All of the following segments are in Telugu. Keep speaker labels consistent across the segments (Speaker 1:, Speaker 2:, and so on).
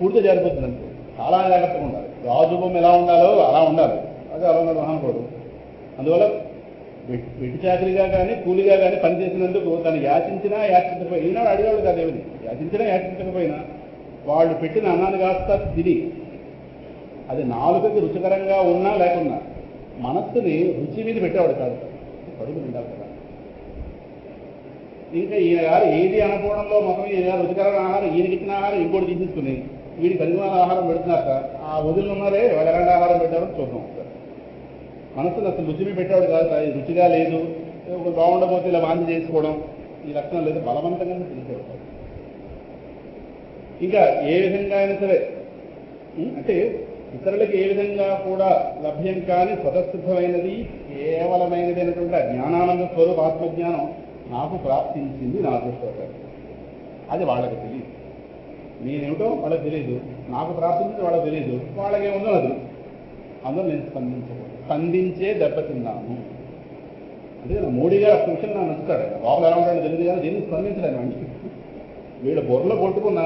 Speaker 1: పూర్తిగా జారిపోతుంది అంతే. చాలా జాగ్రత్తగా ఉండాలి. రాజు బొమ్మ ఎలా ఉండాలో అలా ఉండాలి. అదే అలా ఉన్నాడు మహానుభావుడు. అందువల్ల వెట్టి చాకరిగా కానీ కూలిగా కానీ పనిచేసినందుకు తను యాచించినా యాచించకపోయినా, ఈనాడు అడిగాడు కాదేమిటి, యాచించినా యాచించకపోయినా వాళ్ళు పెట్టిన అన్నాన్ని కాస్త తిని అది నాలుకకి రుచికరంగా ఉన్నా లేకున్నా మనస్సుని రుచి మీద పెట్టేవాడు కాదు, కడుపు నిండాలి కదా. ఇంకా ఈయన గారు ఏది అనుకోవడంలో మొత్తం ఈయన గారు రుచికరమైన ఆహారం, ఈయనకి ఇచ్చిన ఆహారం ఇంకోటి తీసేసుకుని వీడి కఠినమైన ఆహారం పెడుతున్నాక ఆ వదిలి ఉన్నారే వాళ్ళు ఎలాంటి ఆహారం పెట్టారో చూద్దాం. మనసును అసలు రుచి మీద పెట్టేవాడు కాదు. రుచిగా లేదు, బాగుండకపోతే ఇలా వాంతి చేసుకోవడం, ఈ లక్షణం లేదు, బలవంతంగానే తెలిసేవాడు. ఇంకా ఏ విధంగా అయినా సరే అంటే ఇతరులకి ఏ విధంగా కూడా లభ్యం కాని స్వతసిద్ధమైనది కేవలమైనది అయినటువంటి జ్ఞానానంద స్వరూప ఆత్మజ్ఞానం నాకు ప్రాప్తించింది నా అదృష్టం. అది వాళ్ళకి తెలియదు. నేనేమిటో వాళ్ళకి తెలియదు, నాకు ప్రాప్తించింది వాళ్ళకి తెలియదు, వాళ్ళకేముందో అది. అందులో నేను స్పందించే దెబ్బతిన్నాను. అంటే నా మోడీ గారు ఆ విషయం నాకు నచ్చుతాడు. లోపల ఎలా ఉంటాడో తెలియదు కానీ దీన్ని స్పందించలేదు. మంచి వీళ్ళ బొర్రలో కొట్టుకున్న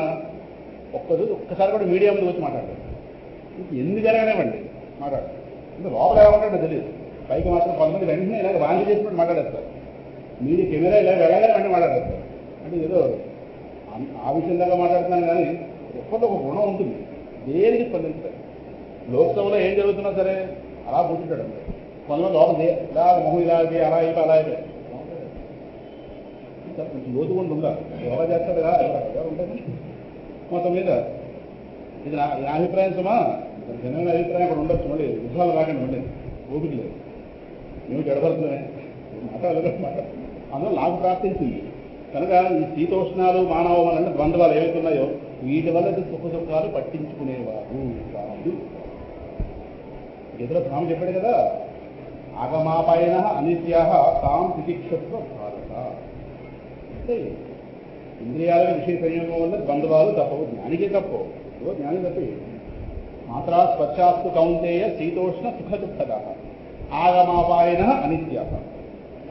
Speaker 1: ఒక్కసారి కూడా మీడియా ముందు వచ్చి మాట్లాడారు. ఎన్ని జరగనివ్వండి మాట్లాడు. అంటే లోపల ఎలా ఉంటాడో తెలియదు. పైకి మాత్రం కొంతమంది వెంటనే ఇలాగ వాంతి చేసినట్టు మాట్లాడేస్తారు. మీడియా కెమెరా ఇలా వెళ్ళగానే వెంటనే మాట్లాడేస్తారు. అంటే ఏదో ఆ విషయం దాకా మాట్లాడుతున్నాను కానీ ఒక్కరిలో ఒక గుణం ఉంటుంది, దేనికి స్పందించారు. లోక్సభలో ఏం జరుగుతున్నా సరే అలా కూర్చుంటాడు. కొంతమంది లోపల ఇలా మొహం ఇలాగే అలా అయిపోయి అలా అయిపోయి కొంచెం లోతుకుండా ఉండాలి. యోగా చేస్తాడు కదా ఎవరు ఉంటుంది. మొత్తం మీద ఇది నా అభిప్రాయం సుమా, జనమైన అభిప్రాయం అక్కడ ఉండొచ్చు. మళ్ళీ యుద్ధాలు రాకండి, మళ్ళీ ఓపిక లేదు, మేము గడపడుతున్నామే మాట్లాడలేదు. అందులో నాకు ప్రార్థించింది కనుక ఈ శీతోష్ణాలు మానవమనంటే ద్వంద్వాలు ఏవైతే ఉన్నాయో వీటి వల్ల సుఖ దుఃఖాలు పట్టించుకునేవారు కాదు. ఎదురు స్వామి చెప్పాడు కదా, ఆగమాపాయన అనిత్యా తాం తితిక్షత్వ భారత. అంటే ఇంద్రియాల విషయ సంయోగం వల్ల ద్వంద్వాలు తప్పవు, జ్ఞానికే తప్పవు. జ్ఞాని తప్పి మాత్రా స్పర్శాస్తు కౌంతేయ శీతోష్ణ సుఖ దుఃఖద ఆగమాపాయన అనిత్యా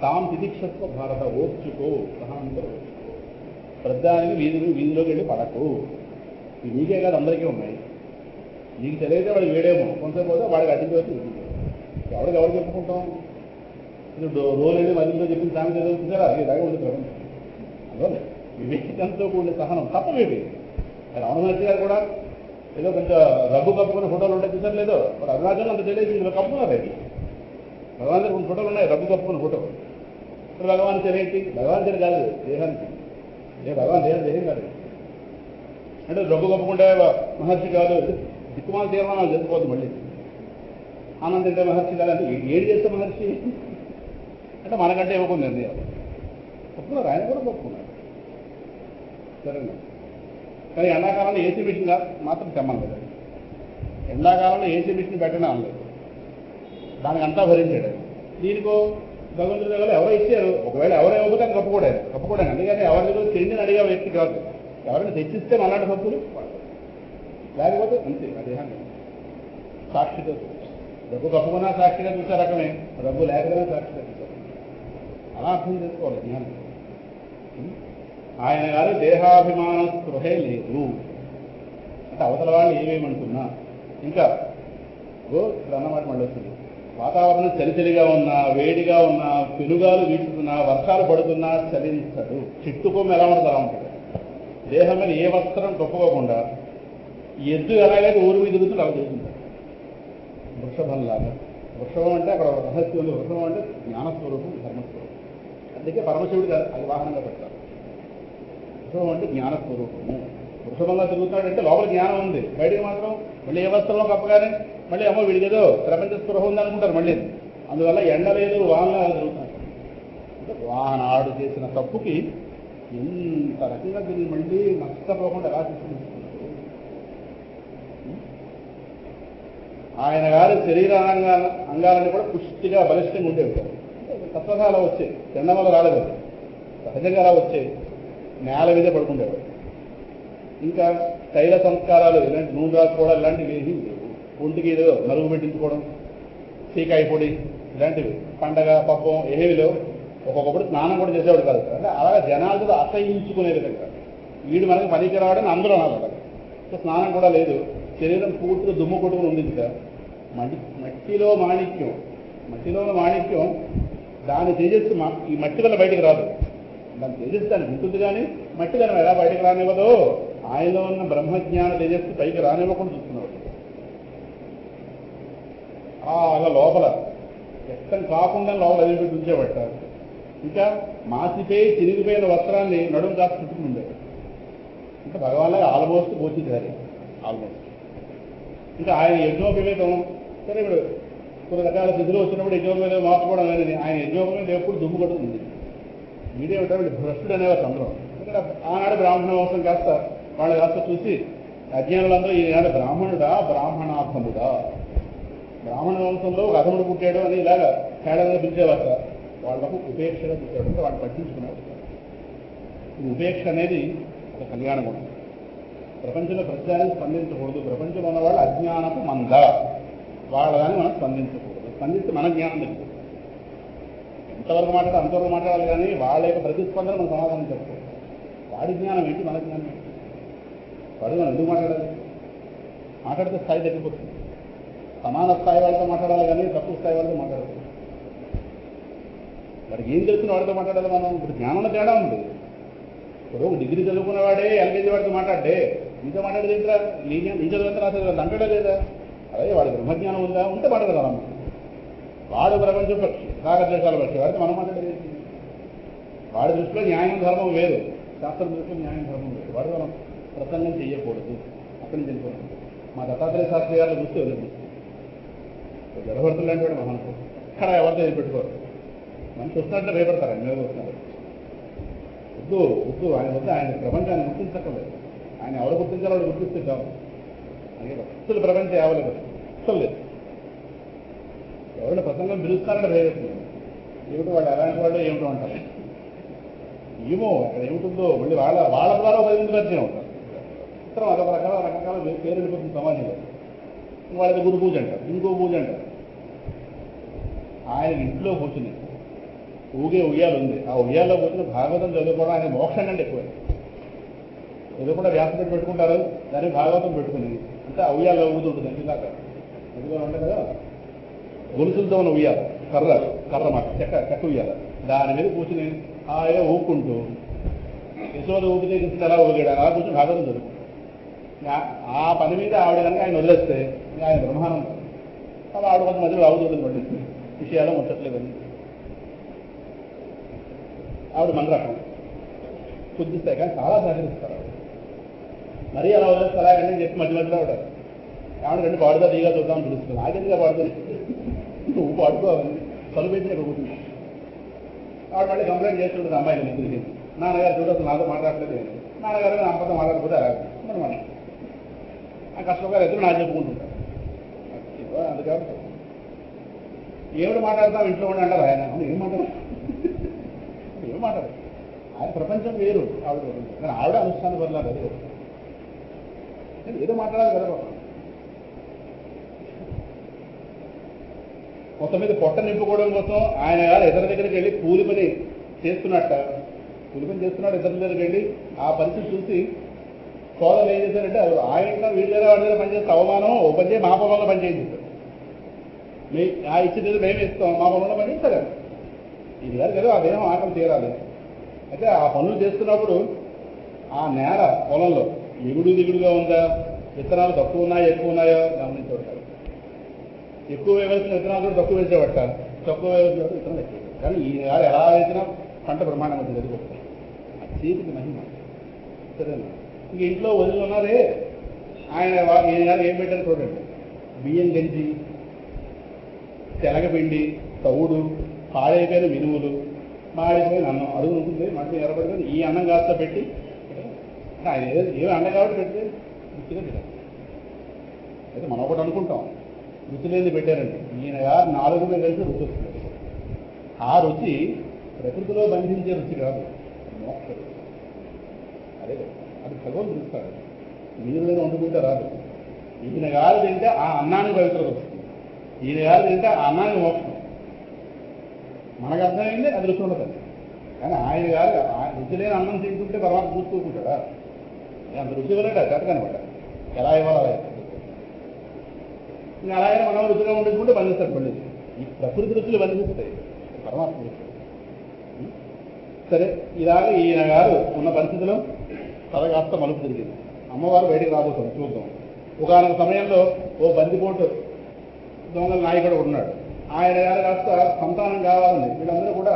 Speaker 1: తాం తితిక్షత్వ భారత. ఓర్చుకో, సహనంతో ఓర్చుకో. ప్రధానికి వీధిలోకి వెళ్ళి పడకు. నీకే కాదు అందరికీ ఉన్నాయి. నీకు తెలియదే వాడికి వేడేమో, కొంచెం పోతే వాడికి అడ్డించి వచ్చి ఎవరికి ఎవరు చెప్పుకుంటాం. రోజు వెళ్ళి మధ్యలో చెప్పిన సామెత చదువుతుంటారా ఇలాగే ఉంటుంది ప్రపంచం. అందువల్ల వివేకంతో కూడిన సహనం తప్పవేవి. రమణ మహర్షి గారు కూడా ఏదో కొంచెం రఘు కప్పుకున్న ఫోటోలు ఉంటాయి చూసారు లేదో, మరి అరుణాచలం అంత తెలియదు, ఇందులో కప్పుకున్నారు. అది భగవాన్ కొన్ని ఫోటోలు ఉన్నాయి, రఘు కప్పుకున్న ఫోటో. ఇప్పుడు భగవాన్ చర్యేంటి, భగవాన్ చర్య కాదు దేహానికి, భగవాన్ దేహం కాదు. అంటే రఘు కప్పుకుంటే మహర్షి కాదు, దిక్కుమాల తీర్మానాలు చెప్పుకోవద్దు. మళ్ళీ ఆనంద్ అంటే మహర్షి కాదంటే ఏడు చేస్తే మహర్షి అంటే మనకంటే ఇవ్వకుండా నిర్ణయం ఒప్పుకున్నారు. ఆయన కూడా ఒప్పుకున్నారు సరేనా. కానీ ఎండాకాలంలో ఏసీ మిషన్ మాత్రం తెమ్మను కదా. ఎండాకాలంలో ఏసీ మిషన్ పెట్టడం అనలేదు, దానికి అంతా భరించాడు. దీనికో భగవంతుడి దగ్గర ఎవరో ఇచ్చారు, ఒకవేళ ఎవరో ఇవ్వకపోతే కప్పుకోవడానికి. అందుకని ఎవరి దగ్గర తిండిని అడిగే వ్యక్తి కాదు, ఎవరైనా తెచ్చిస్తే మళ్ళాంటి సబ్బులు లేకపోతే అంతే. ఆ దేహాన్ని సాక్షిగా డబ్బు కప్పుకున్నా సాక్షిగా చూసే రకమే, డబ్బు లేకపోయినా సాక్షిగా చూసారు. అలా అర్థం చేసుకోవాలి జ్ఞానం. ఆయన గారు దేహాభిమాన స్పృహే లేదు అంటే అవతల వాళ్ళు ఏమేమంటున్నా. ఇంకా అన్నమాట మళ్ళీ వస్తుంది. వాతావరణం చలిచలిగా ఉన్నా, వేడిగా ఉన్నా, పెనుగాలు వీచుతున్నా, వర్షాలు పడుతున్నా చలించడు. చిట్టుకొమ్మ ఎలా ఉంటుంది అలా ఉంటుంది. దేహం మీద ఏ వస్త్రం కప్పుకోకుండా ఎద్దు ఎలాగైతే ఊరి మీద తిరుగుతుంది అలా చేస్తుంటారు. వృషభంలాగా. వృషభం అంటే అక్కడ రహస్యం ఉంది. వృషభం అంటే జ్ఞానస్వరూపం, ధర్మస్వరూపం. అందుకే పరమశివుడికి అది వాహనంగా పెడతారు. వృషభం అంటే జ్ఞానస్వరూపము. వృషభంగా తిరుగుతాడంటే లోపల జ్ఞానం ఉంది, బయటికి మాత్రం మళ్ళీ ఏ వస్త్రంలో కప్పగానే మళ్ళీ అమ్మో వీడికి ఏదో ప్రపంచ స్పృహ ఉంది అనుకుంటారు మళ్ళీ. అందువల్ల ఎండ లేదు వాహనంగా తిరుగుతారు. అంటే వాహనాడు చేసిన తప్పుకి ఎంత రకంగా దీన్ని మళ్ళీ నష్టపోకుండా ఎలా తీసుకుంటున్నారు. ఆయన గారి శరీర అంగాలన్నీ కూడా పుష్టిగా బలిష్టంగా ఉండేవి. తత్వగా అలా వచ్చాయి, ఎండ వల్ల రాలేదు, సహజంగా అలా వచ్చాయి. నేల మీదే పడుకుండేవాడు. ఇంకా తైల సంస్కారాలు ఇలాంటి నూనె రాసుకోవడం ఇలాంటివి ఏమీ లేవు. ఒంటికి ఏదో నలుగు పెట్టించుకోవడం, సీకాయ పొడి ఇలాంటివి, పండగ పప్పం ఏమీ లేవు. ఒక్కొక్కప్పుడు స్నానం కూడా చేసేవాడు కాదు. అంటే అలాగే జనాలతో అసహించుకునే విధంగా వీడు మనకి పనికి రావడం అందరూ అనాలి. అలాగే ఒక్క స్నానం కూడా లేదు, శరీరం పూర్తిగా దుమ్ము కొట్టుకుని ఉంది ఇంకా. మట్టిలో ఉన్న మాణిక్యం దాని తేజస్సు ఈ మట్టి వల్ల బయటకు రాదు. దాని తేజస్సు దానికి ఉంటుంది, కానీ మట్టి దాన్ని ఎలా బయటకు రానివ్వదో ఆయనలో ఉన్న బ్రహ్మజ్ఞాన తేజస్సు పైకి రానివ్వకుండా చూస్తున్నాడు. అలా లోపల వ్యక్తం కాకుండా లోపల వదిలిపెట్టి ఉంచేబట్టారు. ఇంకా మాసిపోయి చిరిగిపోయిన వస్త్రాన్ని నడుము కాస్త చుట్టుకుని ఉండేది. ఇంకా భగవాన్లాగా ఆల్మోస్ట్ పోచిందారు, ఆల్మోస్ట్. ఇంకా ఆయన యజ్ఞోపవేతం సరే, ఇప్పుడు కొన్ని రకాల స్థితిలో వచ్చినప్పుడు యజ్ఞోపవేతం మార్చుకోవడం అనేది ఆయన యజ్ఞోపవేతం ఎప్పుడు దుమ్ము కొడుతుంది. వీడేమిటో భ్రష్టుడు అనేవారు అందరం. ఇక్కడ ఆనాడు బ్రాహ్మణ వంశం కాస్త వాళ్ళు కాస్త చూసి అజ్ఞానులందరూ ఈనాడు బ్రాహ్మణుడా బ్రాహ్మణార్థముడా, బ్రాహ్మణ వంశంలో ఒక అధముడు పుట్టాడు అని ఇలాగా తేడాగా పిలిచేవారు. వాళ్ళకు ఉపేక్షగా పుట్టాడు అంటే వాళ్ళు పట్టించుకున్నారు. ఈ ఉపేక్ష అనేది ఒక కళ్యాణ గుణం. ప్రపంచంలో ప్రత్యేకంగా స్పందించకూడదు. ప్రపంచంలో ఉన్న వాళ్ళు అజ్ఞానపు మంద, వాళ్ళ కానీ మనం స్పందించకూడదు. స్పందిస్తే మన జ్ఞానం దగ్గర ఎంతవరకు మాట్లాడాలి అంతవరకు మాట్లాడాలి, కానీ వాళ్ళ యొక్క ప్రతిస్పందన మనం సమాధానం చెప్పుకోవాలి. వాడి జ్ఞానం ఏంటి, మన జ్ఞానం ఏంటి, వాడు మనం ఎందుకు మాట్లాడాలి? మాట్లాడితే స్థాయి తగ్గిపోతుంది. సమాన స్థాయి వాళ్ళతో మాట్లాడాలి, కానీ తక్కువ స్థాయి వాళ్ళతో మాట్లాడాలి. వాడికి ఏం తెలుస్తున్న వాడితో మాట్లాడాలి మనం. ఇప్పుడు జ్ఞానంలో తేడా ఉంది. ఇప్పుడు డిగ్రీ చదువుకున్నవాడే ఎల్కేజీ వాడితో మాట్లాడే, నీతో మాట్లాడేది ఏంట్రా, నీ చదువుతా నా చదువు అంటాడే లేదా? అలాగే వాడి బ్రహ్మజ్ఞానం ఉందా, ఉంటే మాట్లాడగలం. వాడు ప్రపంచం పక్షి, రాగద్వేషాల పక్షి, వాడితో మనం మాట్లాడేది. వాడి దృష్టిలో న్యాయం ధర్మం వేరు, శాస్త్రం దృష్టిలో న్యాయం ధర్మం వేరు. వాడు మనం ప్రసంగం చేయకూడదు. అక్కడి నుంచి వెళ్ళిపోతుంది. మా దత్తాత్రేయ శాస్త్రి గారిని చూస్తే వదిలిపిస్తుంది. జడభర్తులు లాంటి వాడు మహానుభావుడు. ఇక్కడ ఎవరితో పెట్టుకోరు. మనిషి వస్తున్నట్టే భయపడతారు. ఆయన మీద వస్తున్నారు. వద్దు ఆయన వద్దు. ఆయన ప్రపంచాన్ని గుర్తించక్కర్లేదు. ఆయన ఎవరు గుర్తించాలో వాడు గుర్తిస్తే చాలు. అందుకే అసలు ప్రపంచం ఏవలేదు, అసలు లేదు. ఎవరైనా ప్రసంగం పిలుస్తారంటే భయపడుతుంది. ఏమిటో వాళ్ళు ఎలాంటి వాళ్ళు ఏమిటో అంటారు. ఏమో అక్కడ ఏమిటుందో మళ్ళీ వాళ్ళ ద్వారా 10 మంది పరిచయం ఉంటారు. ఇతరం అదొక రకరకాల పేరు వెళ్ళిపోతుంది సమాజంలో. వాళ్ళకి గురు పూజ అంటారు, ఇంకో పూజ అంటారు. ఆయన ఇంట్లో కూర్చుని ఊగే ఉయ్యాలు ఉంది. ఆ ఉయ్యాల్లో కూర్చుని భాగవతం చదువుకోవడం ఆయన మోక్షం కంటే ఎక్కువ. ఏదో కూడా వ్యాసపేట పెట్టుకుంటారు, దాన్ని భాగవతం పెట్టుకుని అంటే ఆ ఉయ్యాల్లో ఊగుతుంటుంది. ఇలాగా ఎందుకు అంటే కదా, గొలుసులతో ఉన్న ఉయ్యాల, కర్ర మాట చెక్క ఉయ్యాల, దాని మీద కూర్చుని హాయిగా ఊపుకుంటూ యశోద ఊపితే కూర్చుని అలా ఊగాడు. అలా కూర్చొని భాగవతం చదువు. ఆ పని మీద ఆవిడ కనుక ఆయన వదిలేస్తే ఆయన బ్రహ్మానందం. అలా ఆవిడ కొంత మధ్యలో అవుతుంది పడి విషయాలు ముచ్చట్లేదని ఆవిడ మన రకం శుద్ధిస్తాయి, కానీ చాలా సహకరిస్తారు. మరీ అలా వదిలేస్తారా కానీ చెప్పి మధ్యలో ఆవిడ రెండు పాడుతా దిగా చూద్దామని పిలుస్తుంది. నాకెందుగా పాడుతుంది, నువ్వు పాడుకోవాలని చదువుపెట్టి ఇక్కడ కూర్చుంది. ఆవిడ మళ్ళీ కంప్లైంట్ చేస్తుంటుంది అమ్మాయిని ముగ్గురికి. నాన్నగారు చూడొచ్చు నాతో మాట్లాడలేదు, నాన్నగారు నా అమ్మతో మాట్లాడకపోతే మరి మనం ఆ కష్టంగా ఎదురు నాకు చెప్పుకుంటుంటారు. అందుకని ఏమిటి మాట్లాడతాం ఇంట్లో ఉండి అంటారు. ఆయన ఏం మాట్లాడు ఆయన ప్రపంచం వేరు, ఆవిడ ప్రపంచం. కానీ ఆవిడ అనుష్ఠానం వదలాలి. అదే ఏదో మాట్లాడాలి కదా. మొత్తం మీద పొట్ట నింపుకోవడం కోసం ఆయన గారు ఇతర దగ్గరికి వెళ్ళి కూలి పని చేస్తున్నాడు. ఇతరుల దగ్గరికి వెళ్ళి ఆ పరిస్థితి చూసి సోదరులు ఏం చేశారంటే ఆయన వీళ్ళ దగ్గర వాడి దగ్గర పనిచేస్తే అవమానం, ఓ పని చేసి మా పొలంలో పనిచేయించారు. ఆ ఇచ్చేది మేము ఇస్తాం, మా పొలంలో పనిచేస్తారు. ఇది గారు కదా ఆ దేహం ఆకలి తీరాలి. అయితే ఆ పనులు చేస్తున్నప్పుడు ఆ నేల పొలంలో దిగుడుగా ఉందా, విత్తనాలు తక్కువ ఉన్నాయో ఎక్కువ ఉన్నాయో గమనించబడతారు. ఎక్కువ వేయాల్సిన విత్తనాలు కూడా తక్కువ వేసేవాట, తక్కువ వేయాల్సిన విత్తనాలు ఎక్కువ. కానీ ఈ నేల ఎలా వేసినా పంట బ్రహ్మాండంగా జరిగిపోతుంది. ఆ చేతికి మహిమ సరేనా. ఇంక ఇంట్లో వదిలి ఉన్నారే ఆయన ఏం పెట్టారు చూడండి. బియ్యం గంజి, తెలగపిండి, తవుడు, పాడైపోయిన మినుములు, మాడిపోయిన అన్నం అడుగు ఉంటుంది. మళ్ళీ ఎరబడిపోయింది. ఈ అన్నం కాస్త పెట్టి ఆయన ఏమి అన్నం కాబట్టి పెడితే రుచిగా తినాలి. అయితే మనం ఒకటి అనుకుంటాం రుచి లేని పెట్టారండి. ఈయన గారు 4 మీద కలిసి రుచి వస్తుంది. ఆ రుచి ప్రకృతిలో బంధించే రుచి కాదు, మోక్ష రుచి. అదే అది భగవంతుడు ఇస్తాడు. నీరులను వండుకుంటే రాదు. ఈయన గారు తింటే ఆ అన్నానికి పవిత్రత వస్తుంది. ఈయన గారు తింటే ఆ అన్నానికి మోక్షం. మనకు అర్థమైంది అది రుచి ఉండదు. కానీ ఆయన గారు రుచి లేని అన్నం తింటుంటే పరమాత్మ చూసుకుంటాడా? అంత రుచి వల్ల చేత కనబడ్డా. ఎలా ఇవ్వాలి అలా ఇస్తారు. ఇంకా అలాగే మనం రుచిగా ఉండుకుంటే బంధిస్తాడు మళ్ళీ. ఈ ప్రకృతి రుచులు బంధిస్తాయి పరమాత్మ రుచులు. సరే, ఇలాగ ఈయన గారు ఉన్న పరిస్థితిలో తల కాస్త మలుపు తిరిగింది. అమ్మవారు బయటికి రాబోతుంది, చూద్దాం. ఒకనొక సమయంలో ఓ బందిపోటు దొంగల నాయకుడు ఉన్నాడు. ఆయన గారు కాస్త సంతానం కావాలని వీళ్ళందరూ కూడా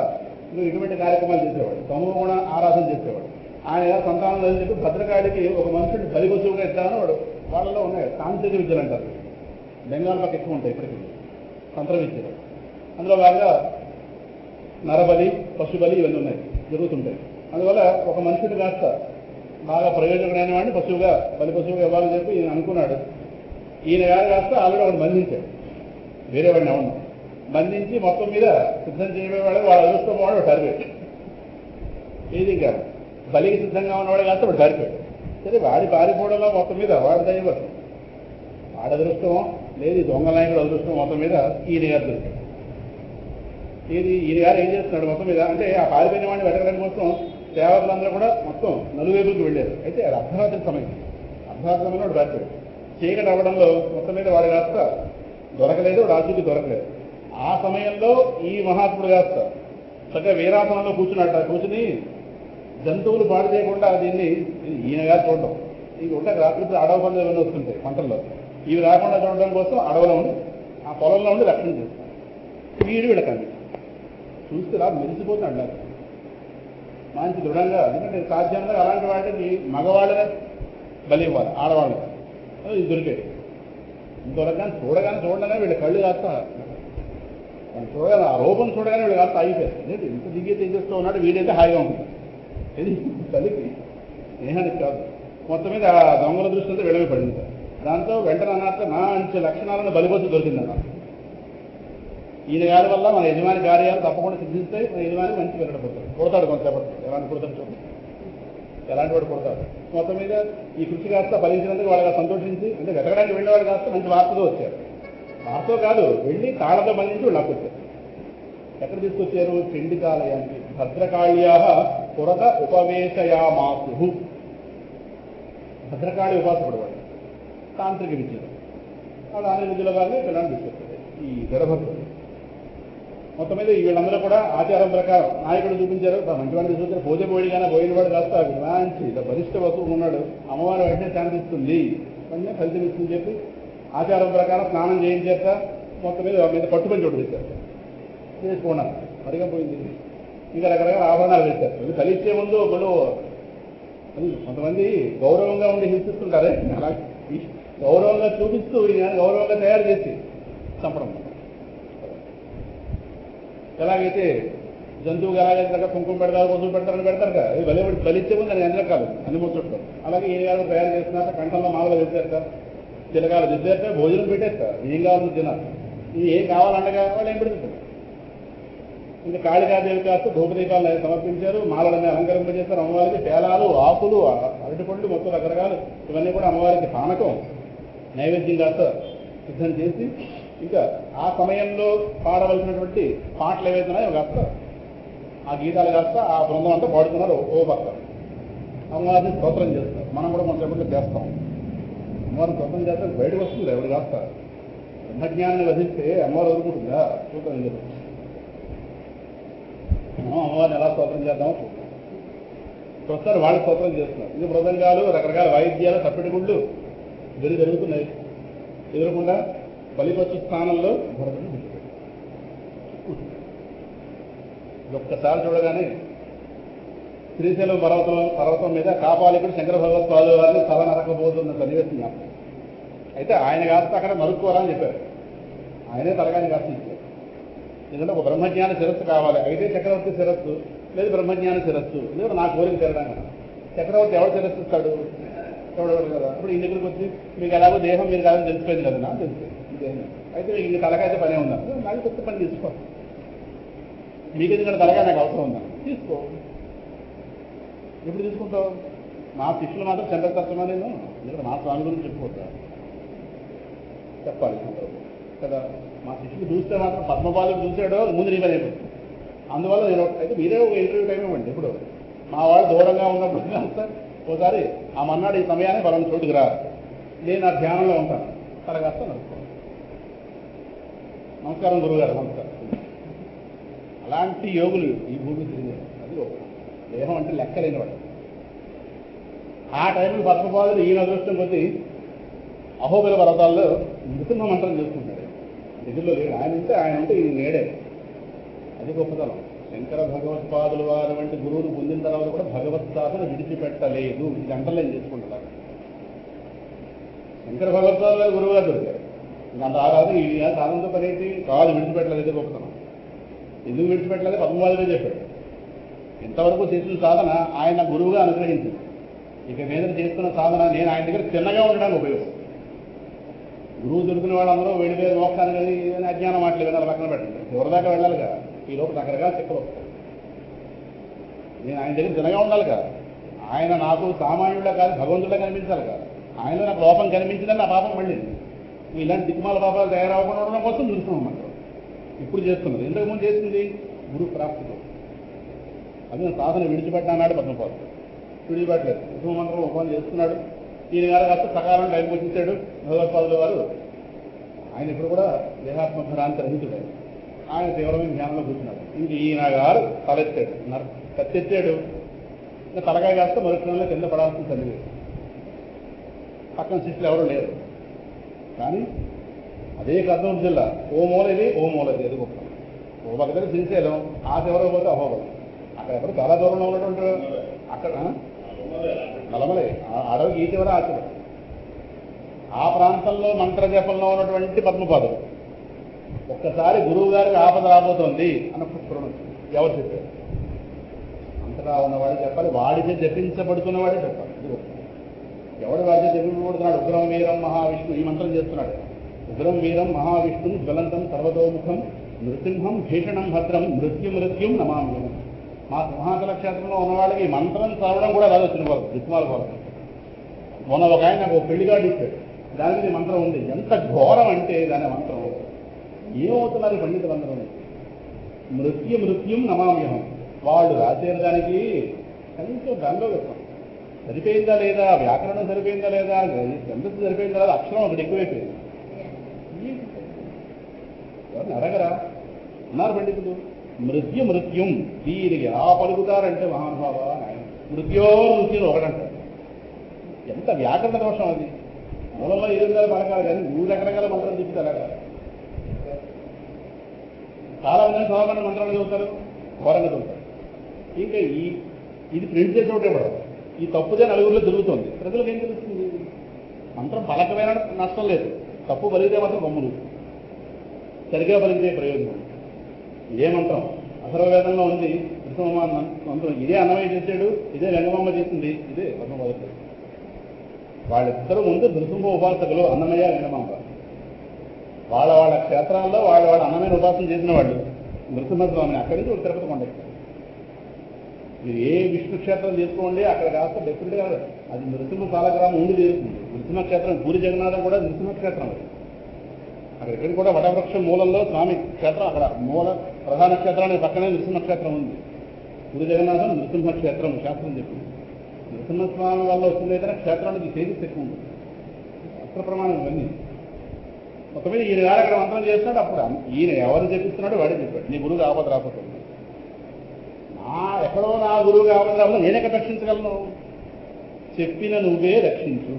Speaker 1: ఇటువంటి కార్యక్రమాలు చేసేవాడు, తమో కూడా ఆరాధన చేసేవాడు. ఆయన గారు సంతానం లేదని చెప్పి భద్రకాళికి ఒక మనుషుడిని బలిపశువుగా ఇద్దామని వాడు వాళ్ళలో ఉన్నాయి తాంత్రిక విద్యలు అంటారు. బెంగాల్ పక్క ఎక్కువ ఉంటాయి ఇప్పటికీ తంత్ర విద్యలు. అందులో బాగా నరబలి, పశుబలి ఇవన్నీ ఉన్నాయి, జరుగుతుంటాయి. అందువల్ల ఒక మనుషుడు కాస్త బాగా ప్రయోజనమైన వాడిని పశువుగా బలి పశువుగా ఇవ్వాలని చెప్పి ఈయన అనుకున్నాడు. ఈయన గారు కాస్త ఆల్రెడీ వాడు బంధించాడు, వేరే వాడిని అవును బంధించి మొత్తం మీద సిద్ధం చేయబోయేవాడు. వాళ్ళ అదృష్టం వాడు టార్గెట్ ఏది కాదు, బలికి సిద్ధంగా ఉన్నవాడు కాస్త వాడు టార్గెట్. సరే, వాడి పారిపోవడంలో మొత్తం మీద వాడి దైవం వాడి అదృష్టమో లేదు దొంగ నాయకుడు అదృష్టం మొత్తం మీద ఈయన గారు దొరికాడు. ఈయన గారు ఏం చేస్తున్నాడు మొత్తం మీద అంటే ఆ పారిపోయిన వాడిని వెతకడం కోసం సేవకులందరూ కూడా మొత్తం నలువైపుకి వెళ్ళారు. అయితే అది అర్ధరాత్రి సమయం, అర్ధరాత్రి సమయంలో వాడు పారిపోయాడు. చీకటి అవ్వడంలో మొత్తం మీద వాడు కాస్త దొరకలేదు, రాజుకి దొరకలేదు. ఆ సమయంలో ఈ మహాత్ముడు కాస్త చక్కగా వీరాసనంలో కూర్చుని జంతువులు పాడు చేయకుండా దీన్ని ఈయన గారు చూడడం. ఇవి ఉంటాయి రాత్రి అడవి పండుగ ఇవన్నీ వస్తుంటాయి పంటల్లో, ఇవి రాకుండా చూడడం కోసం అడవిలో ఉండి ఆ పొలంలో ఉండి రక్షణ చేస్తాడు. వీడు వీళ్ళకండి చూస్తే ఇలా మెరిసిపోతున్నాడు నాకు మంచి దృఢంగా. ఎందుకంటే సాధ్యంగా అలాంటి వాటికి మగవాళ్ళనే బలి ఇవ్వాలి, ఆడవాళ్ళని. ఇది దొరికాడు. దొరకగానే చూడగానే వీళ్ళ కళ్ళు కాస్త చూడగానే ఆ రూపం చూడగానే వీళ్ళు కాస్త ఆగిపోయారు. ఏంటి ఇంత దిగి తెగిస్తూ ఉన్నాడు, వీడైతే హాయిగా ఉంటుంది. ఇది బలికి స్నేహానికి కాదు. మొత్తం మీద ఆ దొంగల దృష్టి అంతా విడవి పడింది. దాంతో వెంటనే అన్నట్టు నా మంచి లక్షణాలను బలిపొచ్చు దొరికిందన్న. ఈయన గారి వల్ల మన యజమాని కార్యాలు తప్పకుండా సిద్ధిస్తాయి. మన యజమాని మంచి వెళ్ళకపోతాడు, కొడతాడు కొంతసేపటి. ఎలాంటి కొడతాడు చూడండి, ఎలాంటి వాడు కొడతాడు. మొత్తం మీద ఈ కృషి కాస్త ఫలించినందుకు వాళ్ళగా సంతోషించి, అంటే వెతకడానికి వెళ్ళేవాడు కాస్త మంచి వార్తతో వచ్చారు. వార్తతో కాదు, వెళ్ళి తాళతో బంధించి వాళ్ళు నాకు వచ్చారు. ఎక్కడ తీసుకొచ్చారు? చండికాలయానికి. భద్రకాళ్యా పురత ఉపవేశయామాసు. భద్రకాళి ఉపాసకుడు వాడు, తాంత్రిక విద్యలు. వాళ్ళు ఆనే విద్యలో భాగంగా పిల్లల్ని తీసుకొచ్చారు ఈ గర్భభక్తుడు. మొత్తం మీద వీళ్ళందరూ కూడా ఆచారం ప్రకారం నాయకుడు చూపించారు. మంచివాడిని తీసుకొచ్చారు. పోయినవాడు పోయినవాడు కాస్త మంచి బలిష్ట వస్తువు ఉన్నాడు, అమ్మవారు వెంటనే శాంతిస్తుంది, వెంటనే ఫలితం ఇస్తుంది చెప్పి ఆచారం ప్రకారం స్నానం చేయించాక మొత్తం మీద పట్టుకొని చోటు తెచ్చారు. చేసుకున్నారు, మరిగా పోయింది. ఇంకా రకరకాల ఆభరణాలు వేశారు. ఇది కలిసే ముందు ఒకళ్ళు అది కొంతమంది గౌరవంగా ఉండి హింసిస్తుంటారే, అలా గౌరవంగా చూపిస్తూ గౌరవంగా తయారు చేసి చంపడం. ఎలాగైతే జంతువుగా ఎలాగైతే కుంకుమ పెడతారు, పసుపు పెడతారని పెడతారు కదా, ఇది బలిచ్చే ముందు అది అన్ని రకాలు అన్ని ముచ్చట్లు. అలాగే ఏ గారు తయారు చేస్తున్నాక కంఠంలో మామూలు తెచ్చారు, తిలకాలు తెచ్చాక భోజనం పెట్టేస్తారు. ఏం కావాలని తినాలి, ఇది ఏం కావాలండగా వాళ్ళు ఏం పెడుతుంటారు. ఇంకా కాళికాదేవి కాస్త ధూపదీపాలు సమర్పించారు, మాలలని అలంకరింపజేస్తారు. అమ్మవారికి పేలాలు, ఆకులు, అరటిపండ్లు మొత్తం రకరకాలు ఇవన్నీ కూడా అమ్మవారికి పానకం నైవేద్యం కాస్త సిద్ధం చేసి, ఇంకా ఆ సమయంలో పాడవలసినటువంటి పాటలు ఏవైతున్నాయో కాస్త ఆ గీతాలు కాస్త ఆ బృందం అంతా పాడుతున్నారు. ఓ భక్త అమ్మవారిని స్తోత్రం చేస్తారు. మనం కూడా కొంచెం చేస్తాం. అమ్మవారిని స్తోత్రం చేస్తే బయటకు వస్తుంది ఎవరు కాస్త. బ్రహ్మజ్ఞానాన్ని వధిస్తే అమ్మవారు వదులుకుంటుందా చూద్దాం. ఎందుకు మనం అమ్మవారిని ఎలా స్తోత్రం చేద్దామో చూద్దాం. ప్రస్తుతం వాళ్ళు స్తోత్రం చేస్తున్నారు. ఇది మృదంగాలు, రకరకాల వాయిద్యాలు, తప్పిడిగుళ్ళు ఇవన్నీ జరుగుతున్నాయి. ఎదురకుండా బలిపచ్చు స్థానంలో భరతుడు ఒక్కసారి చూడగానే శ్రీశైలం పర్వతం మీద కాపాలికుడు శంకర భగవత్పాదుల వారిని తల నరకపోతున్న సన్నివేశం. అయితే ఆయన కాస్త అక్కడ నరుక్కోవాలని చెప్పారు. ఆయనే తలగాని కాస్త ఇచ్చారు. ఎందుకంటే ఒక బ్రహ్మజ్ఞాన శిరస్సు కావాలి. అయితే చక్రవర్తి శిరస్సు లేదు, బ్రహ్మజ్ఞాన శిరస్సు లేదు. నా కోరిక తిరగడానికి చక్రవర్తి ఎవరు శిరస్సు ఇస్తాడు? ఎవడెవరు కదా. ఇప్పుడు ఈ దగ్గరికి వచ్చి మీకు ఎలాగో దేహం మీరు కాదని తెలిసిపోయింది కదా, నా తెలిసిపోయింది దేహం. అయితే మీకు ఇంక తలకాయతే పనే ఉందా? నాకు కొత్త పని తీసుకో. మీకు ఎందుకంటే తలకాయ నాకు అవసరం ఉందా? తీసుకో. ఎప్పుడు తీసుకుంటావు? మా శిష్యులు మాత్రం చంద్రతత్వమా నేను ఎందుకంటే మా స్వామి గురించి చెప్పుకోతా చెప్పాలి కదా. మా శిష్యులు చూస్తే మాత్రం పద్మపాదుడు చూసాడో ముందు నీ పని అయిపోతుంది. అందువల్ల నేను అయితే మీరే ఒక ఇంటర్వ్యూ టైం ఇవ్వండి. ఇప్పుడు మా వాళ్ళు దూరంగా ఉన్నప్పుడు కాస్త ఓసారి ఆ మన్నాడు ఈ సమయాన్ని పలానా చోటుకు రా, నేను ఆ ధ్యానంలో ఉంటాను, తలగాస్తా నడుపుకోవాలి. నమస్కారం గురువుగారు, నమస్కారం. అలాంటి యోగులు ఈ భూమి తిరిగారు. అది ఒక దేహం అంటే లెక్కలేని వాడు. ఆ టైంలో పద్మపాదులు ఈయన అదృష్టం కొద్దీ అహోబిల పర్వతాల్లో నృసింహ మంత్రం చేసుకుంటాడు. దగ్గరలో లేడు ఆయన ఉంటే ఈయన నేడే. అది గొప్పతనం. శంకర భగవత్పాదుల వారు వంటి గురువును పొందిన తర్వాత కూడా భగవత్ సాధన విడిచిపెట్టలేదు. ఇది అంటర్లైన్ చేసుకుంటున్నారు. శంకర భగవత్పాదుల వారు గురువుగా దొరికారు. అంత ఆరాధన ఈ సాధనతో పని ఏంటి కాదు, విడిచిపెట్టలేదు. ఇది గొప్పతనం. ఎందుకు విడిచిపెట్టలేదు పద్మపాదులే చెప్పాడు. ఇంతవరకు చేసిన సాధన ఆయన గురువుగా అనుగ్రహించింది. ఇక మీద చేస్తున్న సాధన నేను ఆయన దగ్గర చిన్నగా ఉండడానికి ఉపయోగం. గురువు దొరికిన వాళ్ళందరూ వెళ్ళిపోయి మోక్షాన్ని అజ్ఞానం మాటలు వినాలి, పక్కన పెట్టండి. చివరిదాకా వెళ్ళాలి కదా. ఈ లోపు రకరకాల చెక్కలు వస్తాయి. నేను ఆయన దగ్గర చిన్నగా ఉండాలి కదా. ఆయన నాకు సామాన్యుడా కాదు, భగవంతుడా కనిపించాలి కదా. ఆయనలో నాకు లోపం కనిపించిందని నా పాపం మళ్ళీంది. ఇలాంటి దిక్కుమాల పాపాలు తయారవకుండా ఉండడం కోసం చూస్తున్నాం మనం. ఇప్పుడు చేస్తున్నది, ఇంతకుముందు చేసింది గురు ప్రాప్తితో. అది నేను సాధన విడిచిపెట్టినాడు పద్మపాదు. విడిచిపెట్టలేదు, కుటుంబ మంత్రం ఉపమానం చేస్తున్నాడు. ఈయన గారు కాస్త సకాలం టైంకి వచ్చేసాడు. భగవత్పాదుల వారు ఆయన ఇప్పుడు కూడా దేహాత్మభరాంతి రహితుడు. ఆయన తీవ్రమైన ధ్యానంలో కూర్చున్నాడు. ఇంక ఈయన గారు తలెత్తాడు, కత్తెత్తాడు. ఇంకా తలకాయ కాస్త మరుక్షణంలో కింద పడాల్సిన తల్లి. పక్కన శిష్యులు ఎవరు లేరు. కానీ అదే కర్నూలు జిల్లా ఓ మూలది అది గొప్ప. ఓ పక్కన శ్రీశైలం, ఆ చివరకు పోతే అహోబలం. అక్కడెక్కడ చాలా దూరంలో ఉన్నటువంటి అక్కడ నలమలే అడవికి ఈ చివర ఆ చివర. ఆ ప్రాంతంలో మంత్ర జపంలో ఉన్నటువంటి పద్మపాదులు ఒక్కసారి గురువు గారికి ఆపద రాబోతోంది అన్నప్పుడు స్ఫురణ ఎవరు చెప్పారు? అంతటా ఉన్నవాడే చెప్పాలి, వాడితే జపించబడుతున్నవాడే చెప్పాలి. ఎవడు వాడితే జపించబడుతున్నాడు? ఉగ్రం వీరం మహావిష్ణు ఈ మంత్రం చేస్తున్నాడు. ఉగ్రం వీరం మహావిష్ణు జ్వలంతం సర్వతోముఖం నృసింహం భీషణం భద్రం మృత్యుం నమామ్యం. మా సింహాచల క్షేత్రంలో ఉన్నవాళ్ళకి ఈ మంత్రం చదవడం కూడా రాదు. వచ్చిన వాళ్ళు దిక్కుమాల వాళ్ళు. మొన్న ఒక ఆయన నాకు పెళ్లిగాడు ఇచ్చాడు, దాని మీద మంత్రం ఉంది. ఎంత ఘోరం అంటే దాని మంత్రం ఏమవుతున్నారు పండితులందరూ? మృత్యుం నమామ్యహం. వాళ్ళు రాసేరు దానికి కనీసం దానిలో సరిపోయిందా లేదా, వ్యాకరణం సరిపోయిందా లేదా, ఛందస్సు సరిపోయిందా లేదా, అక్షరం ఒకటి ఎక్కువైపోయింది. ఎవరిని అడగరా? ఉన్నారు పండితులు. మృత్యుం దీనికి ఎలా పలుకుతారంటే మహానుభావ ఆయన మృత్యుని ఒకటంటారు. ఎంత వ్యాకరణ దోషం అది. మూలంలో 7 పలకాలి కానీ 3 రకరకాల మంత్రం చెప్తారా? చాలా మంది సామాన్య మంత్రాలు చదువుతారు, ఘోరంగా చదువుతారు. ఇంకా ఇది ప్రింట్ చేసి ఒకటే పడదు. ఈ తప్పుదే నలుగురిలో తిరుగుతుంది. ప్రజలకు ఏం తెలుస్తుంది? మంత్రం పలకమైన నష్టం లేదు, తప్పు పలికితే మాత్రం గమ్ములు, సరిగ్గా పలికితే ప్రయోజనం. ఇదే మంత్రం అథర్వవేదంలో ఉంది. కృష్ణమ్మ మంత్రం ఇదే అన్నమయ్య చేశాడు, ఇదే రంగమమ్మ చేసింది, ఇదే పద్మపాదుడు. వాళ్ళిద్దరూ ముందు నృసింహ ఉపాసకులు, అన్నమయ్య రంగమాంబ. వాళ్ళ క్షేత్రాల్లో వాళ్ళ అన్నమైన ఉపాసన చేసిన వాళ్ళు నృసింహస్వామిని. అక్కడి నుంచి ఒక తిరుపతి కొండెక్కారు. మీరు ఏ విష్ణు క్షేత్రం చేసుకోండి, అక్కడ కాస్త డెఫినెట్గా అది నృసింహ సాలగ్రామం ఉండి తీరుతుంది. నృసింహక్షేత్రం పూరి జగన్నాథం కూడా నృసింహక్షేత్రం. అక్కడ ఇక్కడ కూడా వటవృక్షం మూలంలో స్వామి క్షేత్రం, అక్కడ మూల ప్రధాన క్షేత్రానికి పక్కనే నృసింహక్షేత్రం ఉంది. పూరి జగన్నాథం నృసింహక్షేత్రం శాస్త్రం చెప్పింది. నృసింహస్వామి వల్ల వచ్చిందైతే క్షేత్రానికి తేజస్సు ఎక్కువ ఉంటుంది. అస్త్ర ప్రమాణం ఇవన్నీ. మొత్తం మీద ఈయన గారు అక్కడ మంత్రం చేస్తున్నాడు. అప్పుడు ఈయన ఎవరు చెప్పిస్తున్నాడో వాడే చెప్పాడు, నీ గురువుగా ఆపద రాకపోతుంది. ఎక్కడో నా గురువుగా ఆపద రాకపోతే నేనెక్కడ రక్షించగలను? చెప్పిన నువ్వే రక్షించు.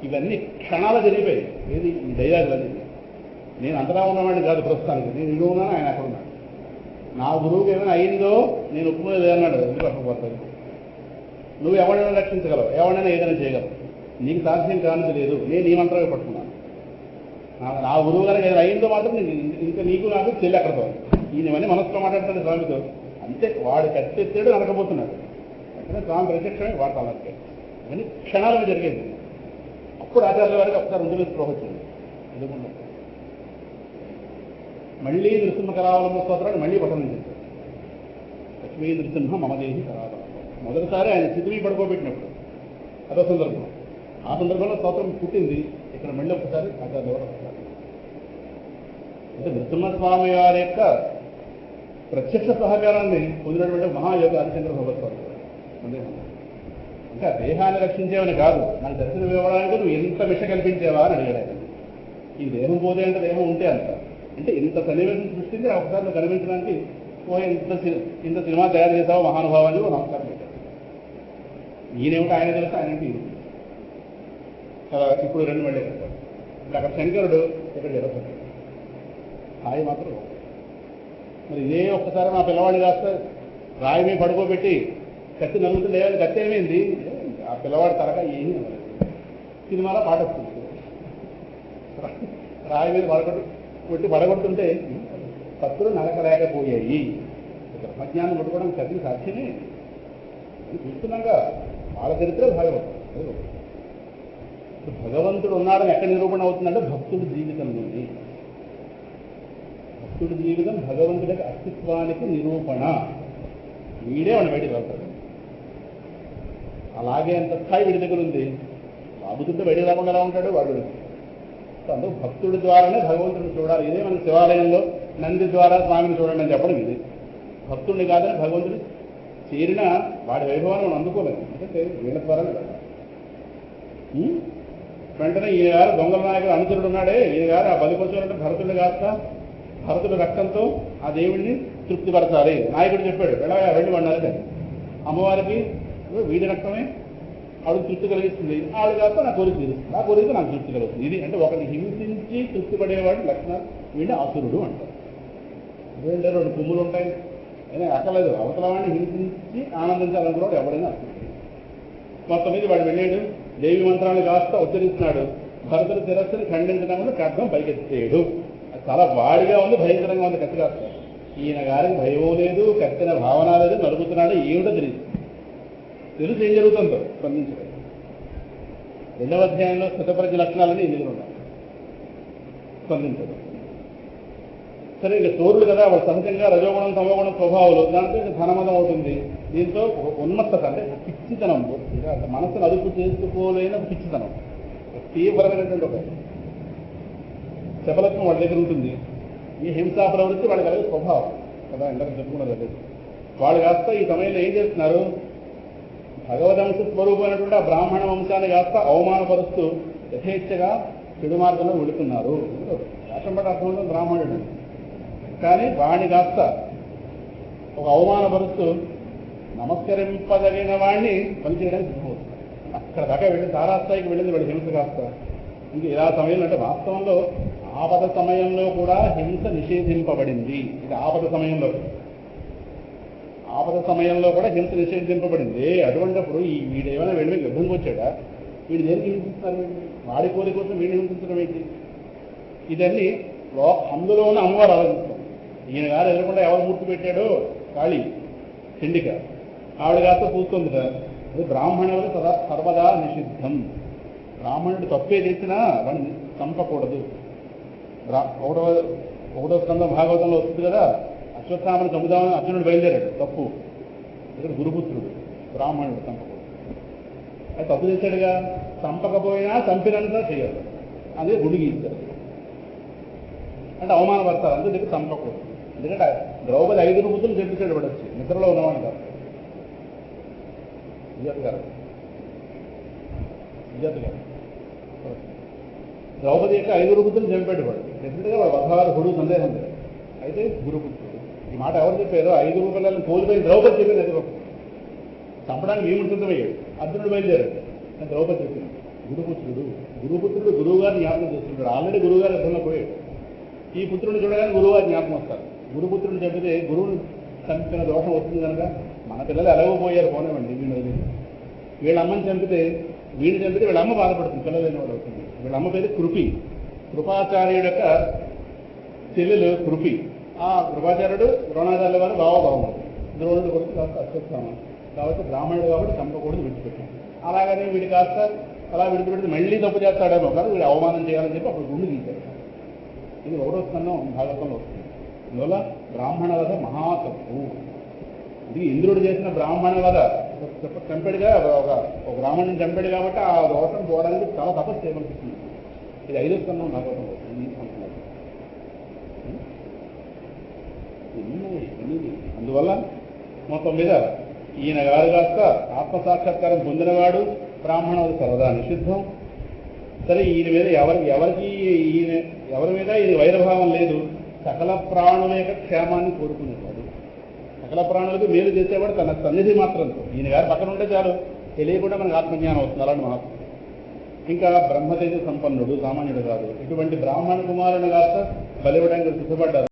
Speaker 1: ఇవన్నీ క్షణాలు జరిగిపోయాయి. ఏది ఈ డైలాగులు అనేది. నేను అంతగా ఉన్నవాడిని కాదు ప్రస్తుతానికి, నేను ఇల్లు ఉన్నాను, ఆయన అక్కడ ఉన్నాడు. నా గురువుకి ఏమైనా అయిందో నేను ఒప్పుకునేది అన్నాడు. ఎందుకు పట్టకపోతుంది? నువ్వు ఎవరైనా రక్షించగలవు, ఎవరైనా ఏదైనా చేయగలవు. నీకు సాధ్యం కానిది లేదు. నేను ఈ మంత్రమే పట్టుకున్నాను. నా గురువు గారికి ఏదైనా అయిందో మాత్రం ఇంకా నీకు నాకు చెల్లి అక్కడతో. ఈయనవన్నీ మనసులో మాట్లాడతాడు స్వామితో. అంతే, వాడు కట్టెత్తాడు నరకపోతున్నాడు. అంటే స్వామి ప్రత్యక్షమే వాడు తలకే. ఇవన్నీ క్షణాలకు జరిగేది. అప్పుడు ఆచార్యుల వారికి ఒకసారి ఉండి స్పృహ వచ్చింది. ఎదుగుండా మళ్ళీ నృసింహ కరావలంబ స్తోత్రాన్ని మళ్ళీ పఠనం చేశారు. లక్ష్మీ నృసింహ మమదేహి కరావలంబ. మొదటిసారి ఆయన స్థితిని పడుకోబెట్టినప్పుడు అదో సందర్భం. ఆ సందర్భంలో స్తోత్రం పుట్టింది. ఇక్కడ మళ్ళీ ఒకసారి ఆచార్యుల వారు వస్తారు. అంటే నృసింహస్వామి వారి యొక్క ప్రత్యక్ష సహకారాన్ని పొందినటువంటి మహాయోగి ఆదిశంకర భగవత్పాదులు. ఇంకా దేహాన్ని రక్షించేవని కాదు, నాకు దర్శనం ఇవ్వడానికి నువ్వు ఎంత విష కల్పించేవా అని అడిగాడు. ఈ దేహం పోతే అంటే దేహం ఉంటే అంత అంటే ఇంత సన్నివేశం సృష్టించి ఒకసారి నువ్వు కనిపించడానికి ఇంత సినిమా తయారు చేసావు మహానుభావాన్ని నమస్కారం పెట్టారు. ఈయనేమిటి ఆయన తెలుసు, ఆయనంటే ఇది ఇప్పుడు రెండు మళ్ళీ కట్టారు. ఇప్పుడు అక్కడ శంకరుడు ఇక్కడ జరుగుతుంది, హాయి మాత్రం. మరి ఇదే ఒక్కసారి మా పిల్లవాడిని కాస్త రాయి మీద పడుకోబెట్టి కత్తి నలుగుతుంది, కత్తి ఏమైంది, ఆ పిల్లవాడి తరక ఏమీ సినిమాలో పాట వస్తుంది, రాయి మీద కొట్టి పడగొడుతుంటే కత్తులు నరకలేకపోయాయి. బ్రహ్మజ్ఞానం పట్టుకోవడం కత్తి సాధ్యమే చూస్తున్నాగా. వాళ్ళ చరిత్ర భాగవతం. భగవంతుడు ఉన్నాడని ఎక్కడ నిరూపణ అవుతుందంటే భక్తుడి జీవితం నుండి. భక్తుడి జీవితం భగవంతుడి అస్తిత్వానికి నిరూపణ. వీడే వాడిని బయటికి వెళ్తాడు. అలాగే అంత స్థాయి వీడి దగ్గర ఉంది. లాభుతుంటే బయటికి రాకుండా ఎలా ఉంటాడు వాడు. అందుకు భక్తుడి ద్వారానే భగవంతుడిని చూడాలి. ఇదే మన శివాలయంలో నంది ద్వారా స్వామిని చూడండి అని చెప్పడం ఇది. భక్తుడిని కాదని భగవంతుడు చేరిన వాడి వైభవాన్ని మనం అందుకోలేదు. అంటే వీళ్ళ ద్వారానే వెళ్ళాలి. వెంటనే ఈయన గారు దొంగల నాయకుడు అనుచరుడు ఉన్నాడే, ఈయన గారు ఆ బలిపశువులంటే భరతుడు కాస్త భరతుడి రక్తంతో ఆ దేవుడిని తృప్తిపరచాలి. నాయకుడు చెప్పాడు వెళ్ళి వండాలి. అమ్మవారికి వీడి రక్తమే ఆవిడ తృప్తి కలిగిస్తుంది, ఆవిడ కాస్త నా కోరిక తీరుస్తుంది, ఆ కోరిక నాకు తృప్తి కలుగుతుంది. ఇది అంటే ఒకరిని హింసించి తృప్తి పడేవాడు లక్షణాలు వీడిని అసురుడు అంటారు. వీళ్ళ రెండు కొమ్ములు ఉంటాయి, అయినా అక్కర్లేదు. అవతల వాడిని హింసించి ఆనందించాలనుకున్నాడు ఎవడైనా అసురుడు. మొత్తం మీద వాడు వెళ్ళాడు, దేవి మంత్రాన్ని కాస్త ఉచ్చరిస్తున్నాడు. భరతుడి శిరస్సుని ఖండించడం వల్ల ఖడ్గం పైకెత్తేడు. అది చాలా వాడిగా ఉంది, భయంకరంగా ఉంది కత్తి కాస్త. ఈయన గారికి భయం లేదు, కత్తిన భావన లేదు, నలుగుతున్నాడు, ఏమిటో తెలియదు. తెలుసు ఏం జరుగుతుందో స్పందించలేదు. రెండవ అధ్యాయంలో స్థితప్రజ్ఞ లక్షణాలని ఎన్నికలు ఉన్నాయి, స్పందించదు. సరే ఇక చోరుడు కదా, వాడు సహజంగా రజోగుణం తమోగుణం స్వభావాలు, దాంతో ధనమదం అవుతుంది. దీంతో ఉన్మత్తత అంటే పిచ్చితనం, మనసును అదుపు చేసుకోలేని పిచ్చితనం, తీవ్రమైనటువంటి ఒక శబలత్వం వాళ్ళ దగ్గర ఉంటుంది. ఈ హింసా ప్రవృత్తి వాళ్ళకి అలాగే స్వభావం కదా, ఇందాక చెప్పుకున్నది అదే. వాళ్ళు కాస్త ఈ సమయంలో ఏం చేస్తున్నారు, భగవదంశ స్వరూపమైనటువంటి ఆ బ్రాహ్మణ వంశాన్ని కాస్త అవమానపరుస్తూ యథేచ్ఛగా చెడు మార్గంలో వెళుతున్నారు. రాష్ట్రం పట్ల అర్థం ఉంటుంది బ్రాహ్మణుడు, కానీ వాడిని కాస్త ఒక అవమానపరుస్తూ నమస్కరింపదగిన వాడిని పనిచేయడానికి సిద్ధమవుతుంది. అక్కడ దాకా వెళ్ళి తారాస్థాయికి వెళ్ళింది వాడి హింస కాస్త. ఇంక ఇలా సమయంలో అంటే వాస్తవంలో ఆపద సమయంలో కూడా హింస నిషేధింపబడింది. ఇది ఆపద సమయంలో కూడా హింస నిషేధింపబడింది. అటువంటిప్పుడు వీడేమైనా వెళ్ళి యుద్ధంకి వచ్చాడా, వీడు దేనికి హింసిస్తున్నారు, వాడి కోరి కోసం వీడిని హింసించడం ఏంటి, ఇదన్నీ అందులోనే అమ్మవారు ఆలోచిస్తాం. ఈయన గారు ఎదురకుండా ఎవరు మూర్తి పెట్టాడో కాళీ చండిక, ఆవిడ కాస్త చూస్తుంది కదా. అది బ్రాహ్మణులు సర్వదా నిషిద్ధం. బ్రాహ్మణుడు తప్పే చేసినా వాడిని చంపకూడదు. ఒకటో స్కంధం భాగవతంలో వస్తుంది కదా, అశ్వత్థామని చంపుదామని అర్జునుడు బయలుదేరాడు, తప్పు. ఇక్కడ గురుపుత్రుడు బ్రాహ్మణుడు చంపకూడదు. అది తప్పు చేశాడుగా, చంపకపోయినా చంపినంత చేయాలి. అదే గుడి గీస్తారు అంటే అవమానపడతారు, అందుకే దగ్గర చంపకూడదు. ఎందుకంటే ద్రౌపది 5 బుద్ధులు చెప్పించాడు వాడు వచ్చి, నిద్రలో ఉన్నవాడు కాదు. సుజాత గారు ద్రౌపది యొక్క 5 బుద్ధులు చంపాడు వాడు. డెఫినెట్గా వాడు వధార్హుడు, సందేహం లేదు. అయితే గురుపుత్రుడు. ఈ మాట ఎవరు చెప్పారో 5 పిల్లలను కోల్పోయి ద్రౌపది చెప్పింది. అది చంపడానికి భీముడు సిద్ధమయ్యాడు, అర్జునుడు బయలుదేరాడు. ద్రౌపది చెప్పింది గురుపుత్రుడు గురువు గారిని జ్ఞాపకం చేస్తుంటాడు. ఆల్రెడీ గురువు గారు యుద్ధంలో పోయాడు. ఈ పుత్రుడిని చూడగానే గురువు గారు జ్ఞాపకం వస్తారు. గురుపుత్రుడిని చంపితే గురువుని చంపిన దోషం వస్తుంది కనుక మన పిల్లలు ఎలాగో పోయారు, పోనేవండి. వీళ్ళ అమ్మని చంపితే వీళ్ళ అమ్మ బాధపడుతుంది, పిల్లలైన వాడు అవుతుంది. వీళ్ళ అమ్మ పేరు కృపి, కృపాచార్యుడు యొక్క చెల్లెలు కృపి. ఆ కృపాచార్యుడు ద్రోణాచార్యుల వారు భావభావం, ద్రోణుడు కొడుకు కాస్త అశ్వత్థామ. కాబట్టి బ్రాహ్మణుడు కాబట్టి చంపకూడదు, విడిచిపెట్టాడు. అలాగనే వీడి కాస్త అలా విడిచిపెడితే మళ్ళీ తప్పు చేస్తాడేమో కానీ వీడు అవమానం చేయాలని చెప్పి అప్పుడు గుండు గీశాడు. ఇది ఒకటో స్కంధం భాగవతంలో వస్తుంది. అందువల్ల బ్రాహ్మణ వధ మహాతప్పు. ఇది ఇంద్రుడు చేసిన బ్రాహ్మణ వధ చంపాడుగా, ఒక బ్రాహ్మణుని చంపాడు కాబట్టి ఆ దోషం పోవడానికి చాలా తపస్సు చేయమనిపిస్తుంది. ఇది 5వ స్కంధం భాగవతంలో వస్తుంది. అందువల్ల మొత్తం మీద ఈయన గారు కాస్త ఆత్మసాక్షాత్కారం పొందినవాడు, బ్రాహ్మణం సర్వదా నిషిద్ధం. సరే ఈయన మీద ఎవరికి ఎవరి మీద ఇది వైరభావం లేదు. సకల ప్రాణుల యొక్క క్షేమాన్ని కోరుకునేవాడు, సకల ప్రాణులకు మేలు చేసేవాడు తన సన్నిధి మాత్రంతో. ఈయన గారు పక్కన ఉంటే చాలు, తెలియకుండా మనకు ఆత్మజ్ఞానం వస్తుంది. అలాంటి మహాత్ముడు. ఇంకా బ్రహ్మతేజ సంపన్నుడు, సామాన్యుడు కాదు. ఇటువంటి బ్రాహ్మణ కుమారుని కాస్త బలివ్వడానికి సిద్ధపడ్డారు.